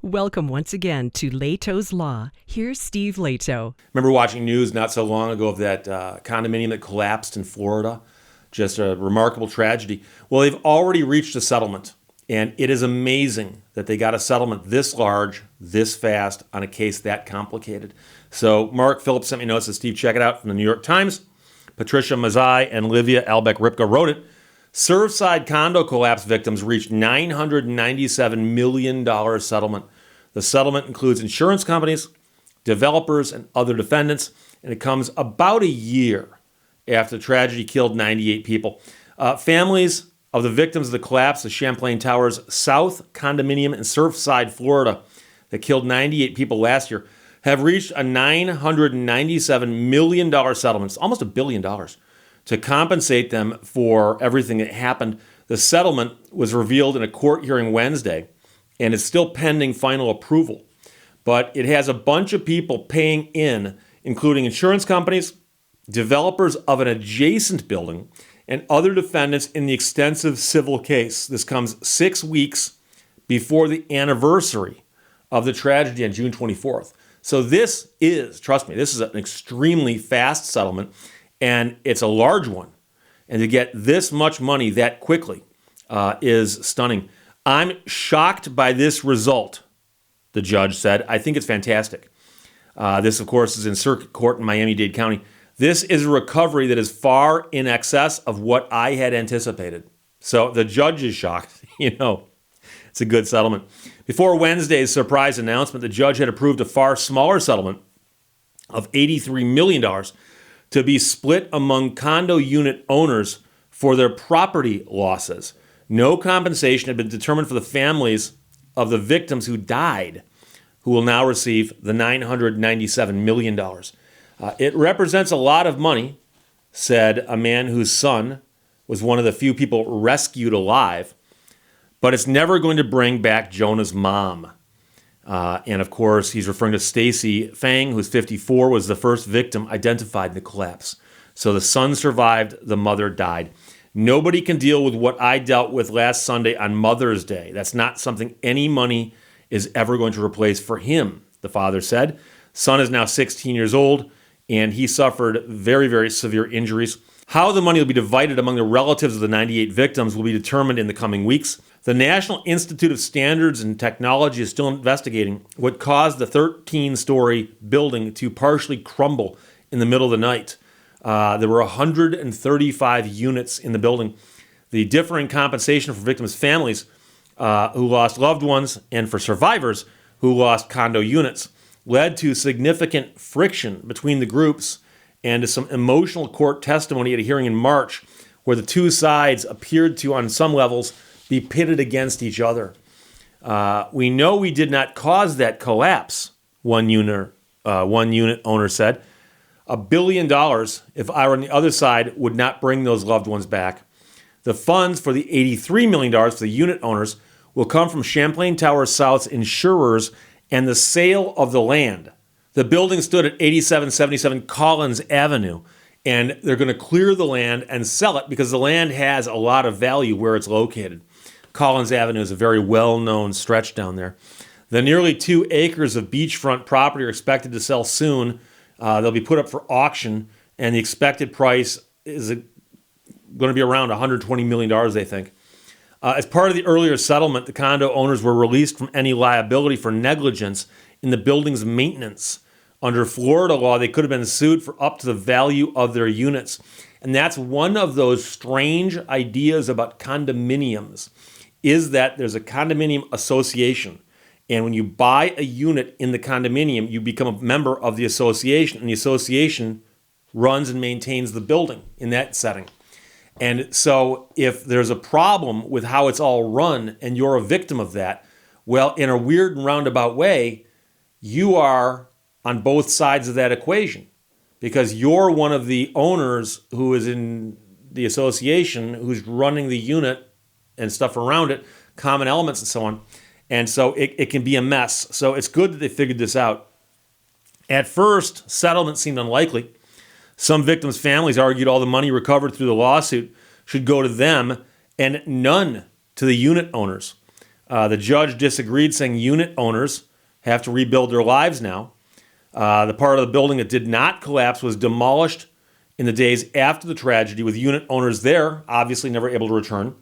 Welcome once again to Lehto's Law. Here's Steve Lehto. Remember watching news not so long ago of that condominium that collapsed in Florida? Just a remarkable tragedy. Well, they've already reached a settlement, and it is amazing that they got a settlement this large, this fast, on a case that complicated. So Mark Phillips sent me notes. Says, Steve, check it out from the New York Times. Patricia Mazzei and Livia Albeck-Ripka wrote it. Surfside condo collapse victims reached $997 million settlement. The settlement includes insurance companies, developers, and other defendants, and it comes about a year after the tragedy killed 98 people. Families of the victims of the collapse of Champlain Towers South condominium in Surfside, Florida, that killed 98 people last year, have reached a $997 million settlement. It's almost $1 billion. To compensate them for everything that happened. The settlement was revealed in a court hearing Wednesday, and it's still pending final approval. But it has a bunch of people paying in, including insurance companies, developers of an adjacent building, and other defendants in the extensive civil case. This comes 6 weeks before the anniversary of the tragedy on June 24th. So this is, trust me, this is an extremely fast settlement. And it's a large one. And to get this much money that quickly is stunning. I'm shocked by this result, the judge said. I think it's fantastic. This, of course, is in circuit court in Miami-Dade County. This is a recovery that is far in excess of what I had anticipated. So the judge is shocked. It's a good settlement. Before Wednesday's surprise announcement, the judge had approved a far smaller settlement of $83 million to be split among condo unit owners for their property losses. No compensation had been determined for the families of the victims who died, who will now receive the $997 million. It represents a lot of money, said a man whose son was one of the few people rescued alive, but it's never going to bring back Jonah's mom. And of course, he's referring to Stacy Fang, who's 54, was the first victim identified in the collapse. So the son survived, the mother died. Nobody can deal with what I dealt with last Sunday on Mother's Day. That's not something any money is ever going to replace for him, the father said. Son is now 16 years old, and he suffered very, very severe injuries. How the money will be divided among the relatives of the 98 victims will be determined in the coming weeks. The National Institute of Standards and Technology is still investigating what caused the 13-story building to partially crumble in the middle of the night. There were 135 units in the building. The differing compensation for victims' families who lost loved ones and for survivors who lost condo units led to significant friction between the groups and to some emotional court testimony at a hearing in March where the two sides appeared to, on some levels, be pitted against each other. We know we did not cause that collapse, one unit owner said. $1 billion, if I were on the other side, would not bring those loved ones back. The funds for the $83 million for the unit owners will come from Champlain Towers South's insurers and the sale of the land. The building stood at 8777 Collins Avenue, and they're going to clear the land and sell it because the land has a lot of value where it's located. Collins Avenue is a very well-known stretch down there. The nearly 2 acres of beachfront property are expected to sell soon. They'll be put up for auction, and the expected price is going to be around $120 million, they think. As part of the earlier settlement, the condo owners were released from any liability for negligence in the building's maintenance. Under Florida law, they could have been sued for up to the value of their units. And that's one of those strange ideas about condominiums, is that there's a condominium association. And when you buy a unit in the condominium, you become a member of the association, and the association runs and maintains the building in that setting. And so if there's a problem with how it's all run and you're a victim of that, well, in a weird and roundabout way, you are on both sides of that equation because you're one of the owners who is in the association who's running the unit and stuff around it, common elements and so on. And so it can be a mess. So it's good that they figured this out. At first, settlement seemed unlikely. Some victims' families argued all the money recovered through the lawsuit should go to them and none to the unit owners. The judge disagreed, saying unit owners have to rebuild their lives now. The part of the building that did not collapse was demolished in the days after the tragedy, with unit owners there obviously never able to return.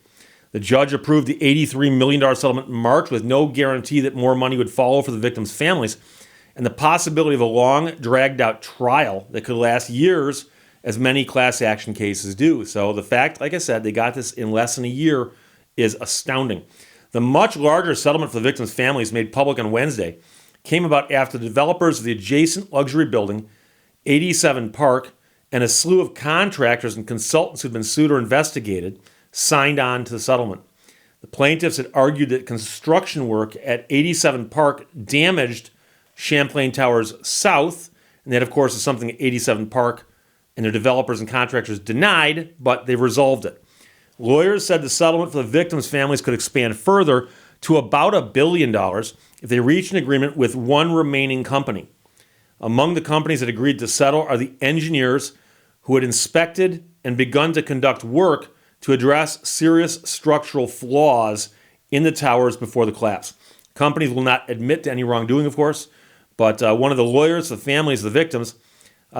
The judge approved the $83 million settlement in March with no guarantee that more money would follow for the victims' families, and the possibility of a long, dragged-out trial that could last years, as many class action cases do. So the fact, like I said, they got this in less than a year is astounding. The much larger settlement for the victims' families made public on Wednesday came about after the developers of the adjacent luxury building, 87 Park, and a slew of contractors and consultants who'd been sued or investigated signed on to the settlement. The plaintiffs had argued that construction work at 87 Park damaged Champlain Towers South, and that, of course, is something that 87 Park and their developers and contractors denied, but they've resolved it. Lawyers said the settlement for the victims' families could expand further to about $1 billion if they reach an agreement with one remaining company. Among the companies that agreed to settle are the engineers who had inspected and begun to conduct work to address serious structural flaws in the towers before the collapse. Companies will not admit to any wrongdoing, of course, but one of the lawyers, the families of the victims,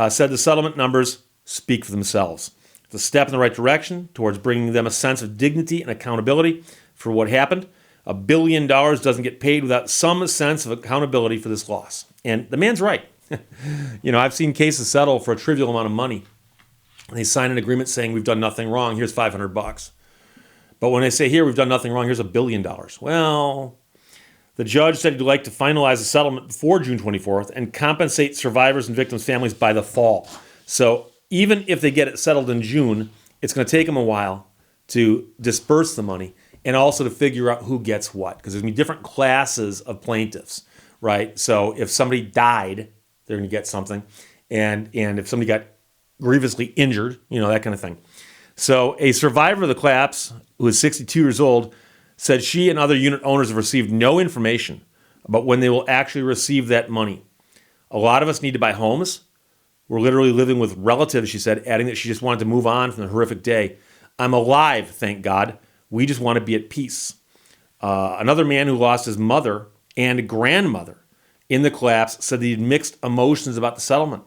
said the settlement numbers speak for themselves. It's a step in the right direction towards bringing them a sense of dignity and accountability for what happened. $1 billion doesn't get paid without some sense of accountability for this loss. And the man's right. I've seen cases settle for a trivial amount of money. They sign an agreement saying we've done nothing wrong, here's $500. But when they say here we've done nothing wrong, here's $1 billion. Well, the judge said he'd like to finalize the settlement before June 24th and compensate survivors and victims' families by the fall. So even if they get it settled in June, it's going to take them a while to disperse the money and also to figure out who gets what, because there's going to be different classes of plaintiffs, right? So if somebody died, they're going to get something, and if somebody got grievously injured, that kind of thing. So a survivor of the collapse, who is 62 years old, said she and other unit owners have received no information about when they will actually receive that money. A lot of us need to buy homes. We're literally living with relatives, she said, adding that she just wanted to move on from the horrific day. I'm alive, thank God. We just want to be at peace. Another man who lost his mother and grandmother in the collapse said that he had mixed emotions about the settlement.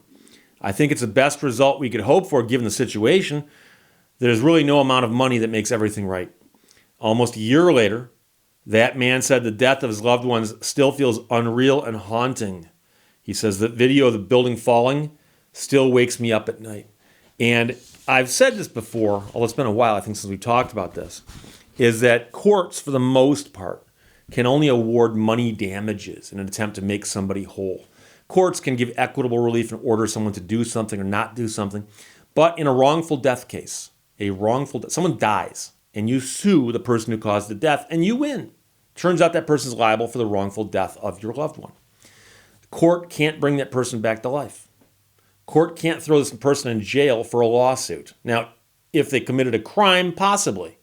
I think it's the best result we could hope for given the situation. There's really no amount of money that makes everything right. Almost a year later, that man said the death of his loved ones still feels unreal and haunting. He says the video of the building falling still wakes me up at night. And I've said this before, although it's been a while, I think, since we talked about this, is that courts, for the most part, can only award money damages in an attempt to make somebody whole. Courts can give equitable relief and order someone to do something or not do something. But in a wrongful death case, someone dies, and you sue the person who caused the death, and you win. Turns out that person's liable for the wrongful death of your loved one. Court can't bring that person back to life. Court can't throw this person in jail for a lawsuit. Now, if they committed a crime, possibly.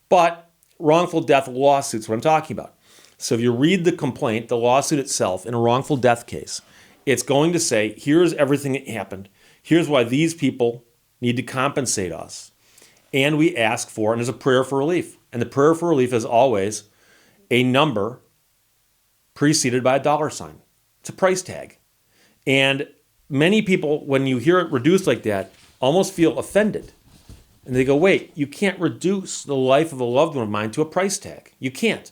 But wrongful death lawsuits, what I'm talking about. So if you read the complaint, the lawsuit itself, in a wrongful death case, it's going to say, here's everything that happened. Here's why these people need to compensate us. And we ask for, and there's a prayer for relief. And the prayer for relief is always a number preceded by a dollar sign. It's a price tag. And many people, when you hear it reduced like that, almost feel offended. And they go, wait, you can't reduce the life of a loved one of mine to a price tag. You can't.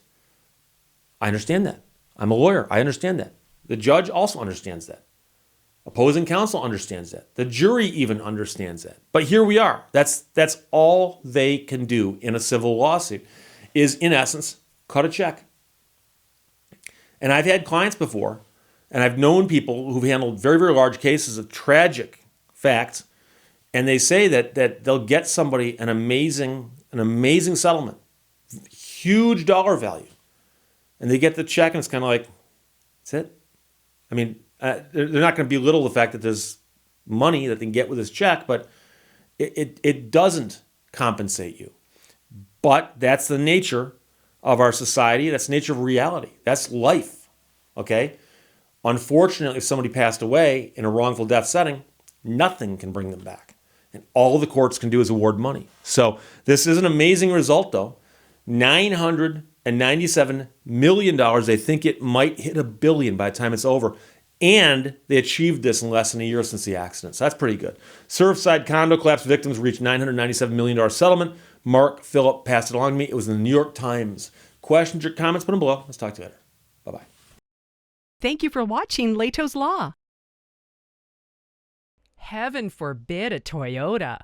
I understand that. I'm a lawyer. I understand that. The judge also understands that. Opposing counsel understands that. The jury even understands that. But here we are. That's all they can do in a civil lawsuit is, in essence, cut a check. And I've had clients before, and I've known people who've handled very, very large cases of tragic facts, and they say that they'll get somebody an amazing settlement, huge dollar value, and they get the check, and it's kind of like, that's it. I mean, they're not going to belittle the fact that there's money that they can get with this check, but it doesn't compensate you. But that's the nature of our society. That's the nature of reality. That's life, okay? Unfortunately, if somebody passed away in a wrongful death setting, nothing can bring them back. And all the courts can do is award money. So this is an amazing result, though. $960 $997 million. They think it might hit $1 billion by the time it's over. And they achieved this in less than a year since the accident. So that's pretty good. Surfside condo collapse victims reached $997 million settlement. Mark Phillip passed it along to me. It was in the New York Times. Questions or comments, put them below. Let's talk to you later. Bye-bye. Thank you for watching Lehto's Law. Heaven forbid a Toyota.